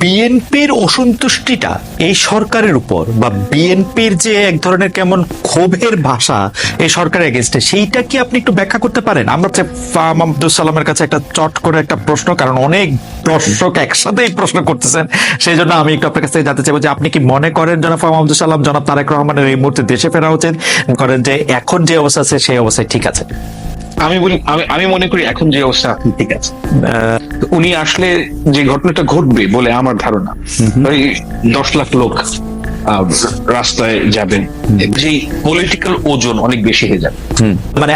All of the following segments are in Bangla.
বিএনপির অসন্তুষ্টিটা এই সরকারের উপর বা বিএনপির যে এক ধরনের কেমন ক্ষোভের ভাষা এই সরকারের এগেনস্টে, সেইটা কি আপনি একটু ব্যাখ্যা করতে পারেন? আমরা ফাহাম আব্দুল সালামের কাছে একটা চট করে একটা প্রশ্ন, কারণ অনেক দর্শক একসাথে এই প্রশ্ন করতেছেন, সেই জন্য আমি একটু আপনার কাছ থেকে জানতে চাইবো যে আপনি কি মনে করেন জনাব ফাহাম আব্দুল সালাম জনাব তারেক রহমানের এই মুহূর্তে দেশে ফেরা উচিত, করেন যে এখন যে অবস্থা আছে সেই অবস্থায় ঠিক আছে? আমি মনে করি এখন যে অবস্থা আপনি ঠিক আছে। তো উনি আসলে যে ঘটনাটা ঘটবে বলে আমার ধারণা, ওই 10 লাখ লোক রাস্তায় যাবেন, যে পলিটিক্যাল ওজন অনেক বেশি হয়ে যাবে। মানে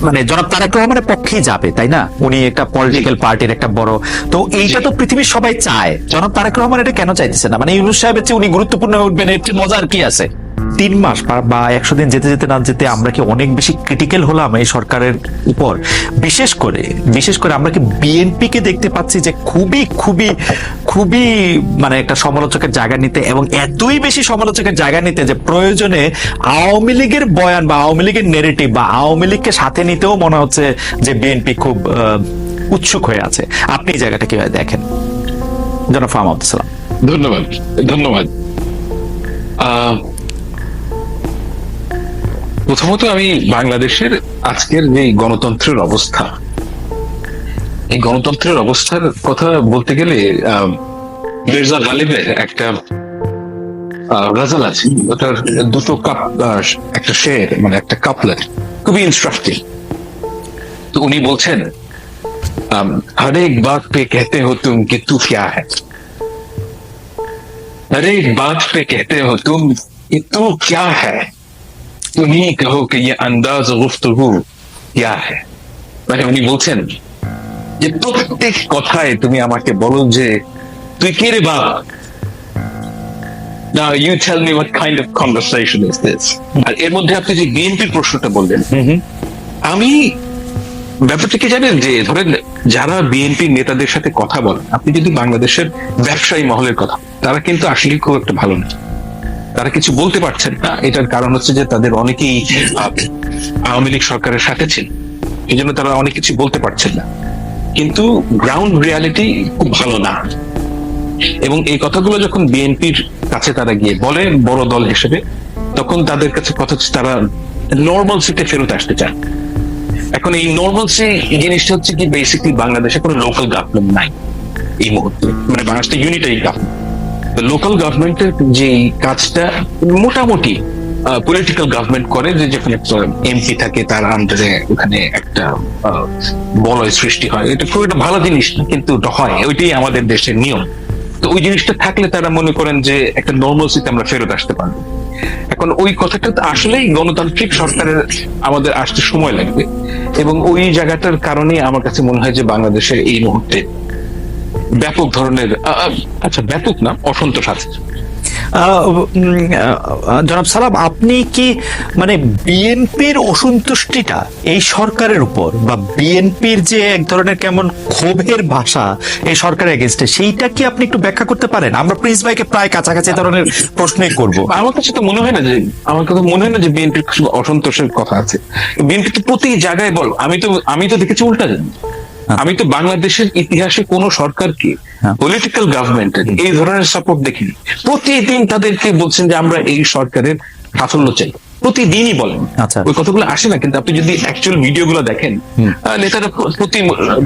মানে জনাব তারেক রহমানের পক্ষেই যাবে, তাই না? উনি একটা পলিটিক্যাল পার্টির একটা বড়, তো এইটা তো পৃথিবীর সবাই চায়। জনাব তারেক রহমান এটা কেন চাইতেছে না? মানে ইউনূস সাহেবের চেয়ে উনি গুরুত্বপূর্ণ হয়ে উঠবেন, এর চেয়ে মজার কি আছে? 3 মাস বা 100 দিন যেতে যেতে না যেতে আমরা কি অনেক বেশি ক্রিটিক্যাল হলাম এই সরকারের উপর? বিশেষ করে আমরা কি বিএনপি কে দেখতে পাচ্ছি যে খুবই খুবই খুবই মানে একটা সমালোচকের জায়গা নিতে, এবং এতই বেশি সমালোচকের জায়গা নিতে যে প্রয়োজনে আওয়ামী লীগের বয়ান বা আওয়ামী লীগের নেরেটিভ বা আওয়ামী লীগকে সাথে নিতেও মনে হচ্ছে যে বিএনপি খুব উৎসুক হয়ে আছে। আপনি এই জায়গাটা কিভাবে দেখেন জনাব ফাহাম আব্দুল সালাম? ধন্যবাদ। প্রথমত আমি বাংলাদেশের আজকের যে গণতন্ত্রের অবস্থা, এই গণতন্ত্রের অবস্থার কথা বলতে গেলে মির্জা গালিবের একটা গজল আছে, ওটার দুটো একটা শের, মানে একটা কাপলেট, খুবই ইনস্ট্রাকটিভ। তো উনি বলছেন, हर एक बात पे कहते हो तुम कि तू क्या है, हर एक बात पे कहते हो तुम कि तू क्या है, तुम ही कहो कि ये अंदाज गुफ्तगू क्या है। মানে উনি বলছেন যে প্রত্যেক কথায় তুমি আমাকে বলো যে তুই কে রে বাবা। Now you tell me what kind of conversation is this? আর এর মধ্যে আপনি যে বিএনপির প্রশ্নটা বললেন, আমি ব্যাপারটা কি জানেন, যে ধরেন যারা বিএনপির নেতাদের সাথে কথা বলেন, আপনি যদি বাংলাদেশের ব্যবসায়ী মহলের কথা, তারা কিন্তু আসলে খুব একটা ভালো না, তারা কিছু বলতে পারছেন না। এটার কারণ হচ্ছে যে তাদের অনেকেই আওয়ামী লীগ সরকারের সাথে ছিল, এই জন্য তারা অনেক কিছু বলতে পারছেন না। কিন্তু গ্রাউন্ড রিয়ালিটি খুব ভালো না, এবং এই কথাগুলো যখন বিএনপির কাছে তারা গিয়ে বলে বড় দল হিসেবে, তখন তাদের কাছে কথা হচ্ছে তারা নর্মালসিতে ফেরত আসতে চান। এখন এই নর্মালসি জিনিসটা হচ্ছে কি, বেসিক্যালি বাংলাদেশে কোনো লোকাল গভর্নমেন্ট নাই এই মুহূর্তে, মানে বাংলাদেশে ইউনিটারি গভর্নমেন্ট। লোকাল গভর্নমেন্টের যে কাজটা মোটামুটি পলিটিক্যাল গভর্নমেন্ট করে, যে যেখানে এমপি থাকে তার আন্ডারে ওখানে একটা বলয় সৃষ্টি হয়। এটা খুব একটা ভালো জিনিস না, কিন্তু হয়, ওইটাই আমাদের দেশের নিয়ম। তো ওই জিনিসটা থাকলে তারা মনে করেন যে একটা নর্মালসিতে আমরা ফেরত আসতে পারবো। এখন ওই কথাটা তো আসলেই গণতান্ত্রিক সরকারের আমাদের আসতে সময় লাগবে, এবং ওই জায়গাটার কারণে আমার কাছে মনে হয় যে বাংলাদেশের এই মুহূর্তে ব্যাপক ধরনের ব্যাপক না, অসন্তোষ আছে। জনাব সালাম, আপনি কি মানে বিএনপির অসন্তুষ্টিটা এই সরকারের উপর বা বিএনপির যে এক ধরনের কেমন ক্ষোভের ভাষা এই সরকারের এগেনস্টে, সেইটা কি আপনি একটু ব্যাখ্যা করতে পারেন? আমরা প্রিন্স ভাইকে প্রায় কাছাকাছি ধরনের প্রশ্নই করবো। আমার কাছে তো মনে হয় না যে বিএনপির অসন্তোষের কথা আছে। বিএনপি তো প্রতি জায়গায় বল, আমি তো দেখেছি উল্টা। আমি তো বাংলাদেশের ইতিহাসে কোন সরকারকে, পলিটিক্যাল গভর্নমেন্টের এই ধরনের সাপোর্ট দেখিনি। প্রতিদিন তাদেরকে বলছেন যে আমরা এই সরকারের সাফল্য চাই, প্রতিদিনই বলেন। ওই কথাগুলো আসে না, কিন্তু আপনি যদি অ্যাকচুয়াল ভিডিও গুলো দেখেন, নেতারা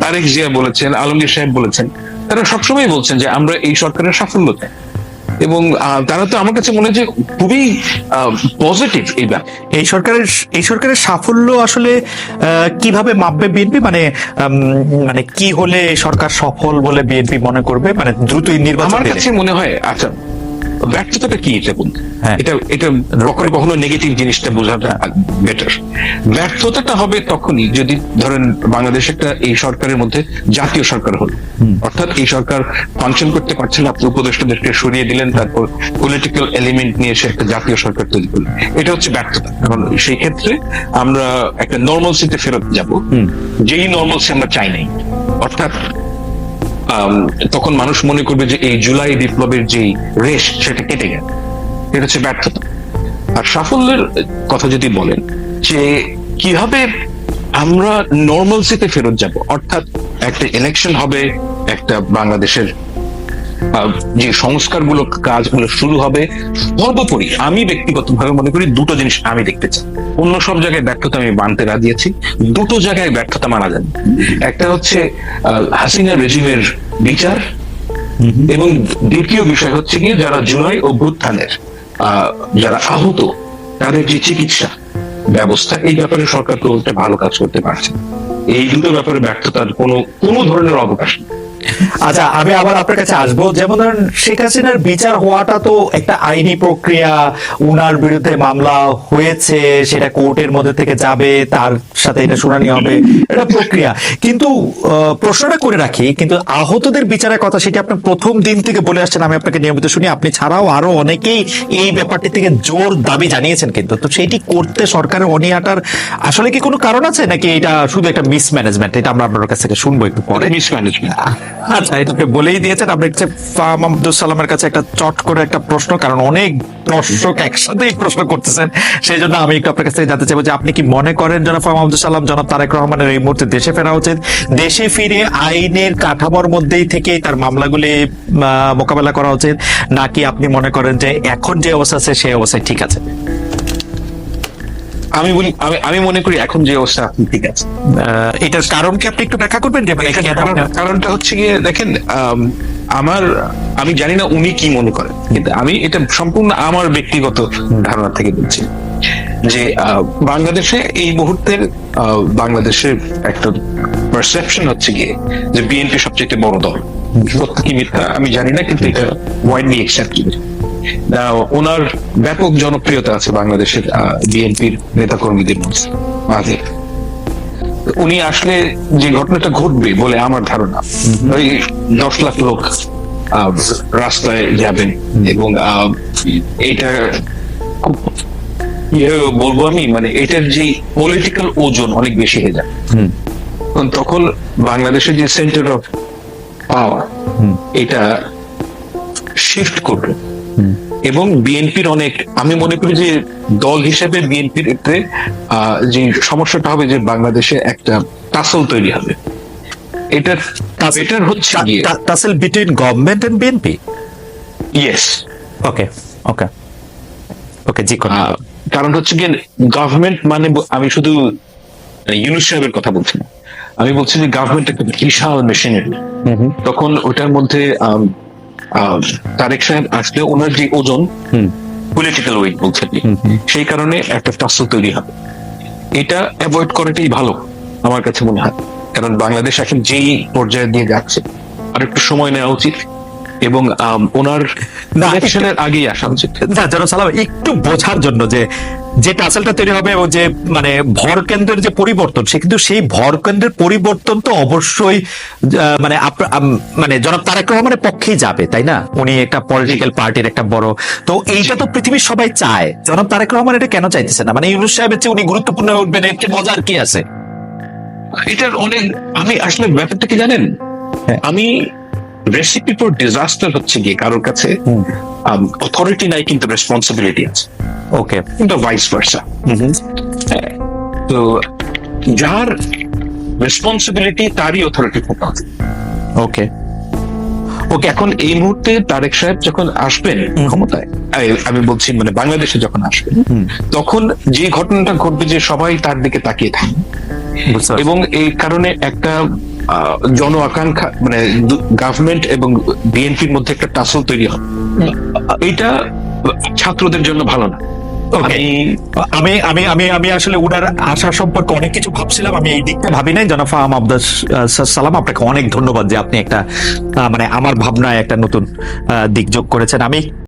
তারেক জিয়া বলেছেন, আলমগীর সাহেব বলেছেন, তারা সবসময় বলছেন যে আমরা এই সরকারের সাফল্য চাই, এবং তারা তো আমার কাছে মনে হয় যে খুবই পজিটিভ এই সরকারের সাফল্য আসলে কিভাবে মাপবে বিএনপি? মানে কি হলে সরকার সফল বলে বিএনপি মনে করবে? মানে দ্রুতই নির্বাচন? আমার কাছে মনে হয়, আচ্ছা ব্যর্থতাটা কি এটা বলতে, এটা কখনো নেগেটিভ জিনিসটা বোঝাটা বেটার। ব্যর্থতাটা হবে তখনই যদি ধরেন বাংলাদেশ একটা এই সরকারের মধ্যে জাতীয় সরকার হলো, অর্থাৎ এই সরকার ফাংশন করতে পারছে না, আপনি উপদেষ্টাদেরকে সরিয়ে দিলেন, তারপর পলিটিক্যাল এলিমেন্ট নিয়ে এসে একটা জাতীয় সরকার তৈরি করলেন, এটা হচ্ছে ব্যর্থতা। কারণ সেই ক্ষেত্রে আমরা একটা নর্মালসিতে ফেরত যাব, যেই নর্মালসি আমরা চাই নাই। অর্থাৎ তখন মানুষ মনে করবে যে এই জুলাই বিপ্লবের যে রেশ সেটা কেটে গেল, এটা হচ্ছে ব্যর্থতা। আর সাফল্যের কথা যদি বলেন যে কিভাবে আমরা নর্মালসিতে ফেরত যাব, অর্থাৎ একটা ইলেকশন হবে, একটা বাংলাদেশের যে সংস্কারগুলো কাজগুলো শুরু হবে, সর্বোপরি আমি ব্যক্তিগতভাবে মনে করি দুটো জিনিস আমি দেখতে চাই। অন্য সব জায়গায় ব্যর্থতা আমি মানতে রাজি আছি, দুটো জায়গায় ব্যর্থতা মানা যাবে। একটা হচ্ছে হাসিনা রেজিমের বিচার, এবং দ্বিতীয় বিষয় হচ্ছে গিয়ে যারা জুলাই অভ্যুত্থানের যারা আহত তাদের যে চিকিৎসা ব্যবস্থা, এই ব্যাপারে সরকার তো একটা ভালো কাজ করতে পারছে। এই দুটো ব্যাপারে ব্যর্থতার কোনো ধরনের অবকাশ নেই। আচ্ছা, আমি আবার আপনার কাছে আসবো। যেমন ধরেন শেখ হাসিনার বিচার হওয়াটা তো একটা আইনি প্রক্রিয়া, উনার বিরুদ্ধে মামলা হয়েছে, সেটা কোর্টের মধ্যে থেকে যাবে, তার সাথে এটা শুনানি হবে, এটা প্রক্রিয়া। কিন্তু প্রশ্নটা করে রাখি, কিন্তু আহতদের বিচারের কথা সেটা আপনি প্রথম দিন থেকে বলে আসছেন, আমি আপনাকে নিয়মিত শুনি, আপনি ছাড়াও আরো অনেকেই এই ব্যাপারটি থেকে জোর দাবি জানিয়েছেন। কিন্তু তো সেইটি করতে সরকারের অনীহাটার আসলে কি কোনো কারণ আছে, নাকি এটা শুধু একটা মিসম্যানেজমেন্ট? এটা আমরা আপনার কাছ থেকে শুনবো একটু পরে। মিসম্যানেজমেন্ট। আচ্ছা, এটা আপনি বলেই দিয়েছেন। আমরা হচ্ছে ফাহাম আব্দুল সালামের কাছে একটা চট করে একটা প্রশ্ন, কারণ অনেক দর্শক একসাথে এই প্রশ্ন করতেছেন, সেই জন্য আমি একটু আপনার কাছ থেকে জানতে চাইবো যে আপনি কি মনে করেন জনাব ফাহাম আব্দুল সালাম, জনাব তারেক রহমানের এই মুহূর্তে দেশে ফেরা উচিত, দেশে ফিরে আইনের কাঠামোর মধ্যেই থেকে তার মামলাগুলি মোকাবেলা করা উচিত, নাকি আপনি মনে করেন যে এখন যে অবস্থা আছে সেই অবস্থায় ঠিক আছে? আমি মনে করি এখন যে অবস্থা আপনি ঠিক আছে। এটার কারণ কি আপনি একটু ব্যাখ্যা করবেন? যে কারণটা হচ্ছে গিয়ে দেখেন, আমি জানি না উনি কি মনে করেন, কিন্তু আমি এটা সম্পূর্ণ আমার ব্যক্তিগত ধারণা থেকে বলছি যে বাংলাদেশে এই মুহূর্তের বাংলাদেশের একটা পারসেপশন হচ্ছে গিয়ে যে বিএনপি সবচেয়ে বড় দল। সত্য কি মিথ্যা আমি জানি না, কিন্তু এটা ওয়াইডলি অ্যাকসেপ্টেড। ওনার ব্যাপক জনপ্রিয়তা আছে বাংলাদেশের বিএনপির নেতাকর্মীদের মাঝে। উনি আসলে যে ঘটনাটা ঘটবে বলে আমার ধারণা, ওই 10 লাখ লোক রাস্তায় যাবেন, এবং এটা খুব বলবো আমি, মানে এটার যে পলিটিক্যাল ওজন অনেক বেশি হয়ে যায়। তখন বাংলাদেশের যে সেন্টার অফ পাওয়ার এটা শিফট করবে, এবং বিএনপির অনেক, আমি মনে করি যে দল হিসেবে বিএনপির এতে যে সমস্যাটা হবে যে বাংলাদেশে একটা টাসল তৈরি হবে। এটার হচ্ছে tussle between government and BNP. Yes. Okay okay okay, জি। কারণ হচ্ছে গিয়ে গভর্নমেন্ট মানে আমি শুধু ইউনূস সাহেবের কথা বলছি না, আমি বলছি যে গভর্নমেন্ট একটা বিশাল মেশিনারি। তখন ওটার মধ্যে তারেক সাহেব আসলে ওনার যে ওজন, পলিটিক্যাল ওয়েট বলছে, সেই কারণে একটা টাসল তৈরি হবে। এটা অ্যাভয়েড করাটাই ভালো আমার কাছে মনে হয়, কারণ বাংলাদেশ এখন যেই পর্যায়ে দিয়ে যাচ্ছে আর একটু সময় নেওয়া উচিত, এবং ওনার ইলেকশনের আগেই আসা উচিত। না জনাব সালাম, একটু বোঝার জন্য যে টাসেলটা তৈরি হবে এবং যে মানে ভর কেন্দ্রের যে পরিবর্তন, সে কিন্তু সেই ভর কেন্দ্রের পরিবর্তন তো অবশ্যই মানে জনাব তারেক রহমানের পক্ষেই যাবে, তাই না? উনি একটা পলিটিক্যাল পার্টির একটা বড়, তো এইটা তো পৃথিবীর সবাই চায়। জনাব তারেক রহমান এটা কেন চাইতেছে না? মানে ইউনূস সাহেবের চেয়ে উনি গুরুত্বপূর্ণ হয়ে উঠবেন, এর চেয়ে মজার কি আছে? এটার অনেক, আমি আসলে ব্যাপারটা কি জানেন, আমি রেসিপি ফর ডিজাস্টার হচ্ছে গিয়ে কারোর কাছে অথরিটি নাই কিন্তু রেসপন্সিবিলিটি আছে। ওকে, কিন্তু ভাইস ভার্সা। তো যার রেসপন্সিবিলিটি তারই অথরিটি থাকা উচিত। ওকে ওকে, এখন এই মুহূর্তে তারেক সাহেব যখন আসবেন ক্ষমতায়, আমি বলছি মানে বাংলাদেশে যখন আসবেন, তখন যে ঘটনাটা ঘটবে যে সবাই তার দিকে তাকিয়ে থাকবে, এবং এই কারণে একটা জন আকাঙ্ক্ষা, মানে গভর্নমেন্ট এবং বিএনপির মধ্যে একটা টাসল তৈরি হবে। এটা ছাত্রদের জন্য ভালো না। আমি আমি আমি আমি আসলে উনার আশা সম্পর্কে অনেক কিছু ভাবছিলাম, আমি এই দিকটা ভাবি নাই। জনাব ফাহাম আব্দুল সালাম, আপনাকে অনেক ধন্যবাদ যে আপনি একটা মানে আমার ভাবনায় একটা নতুন দিক যোগ করেছেন। আমি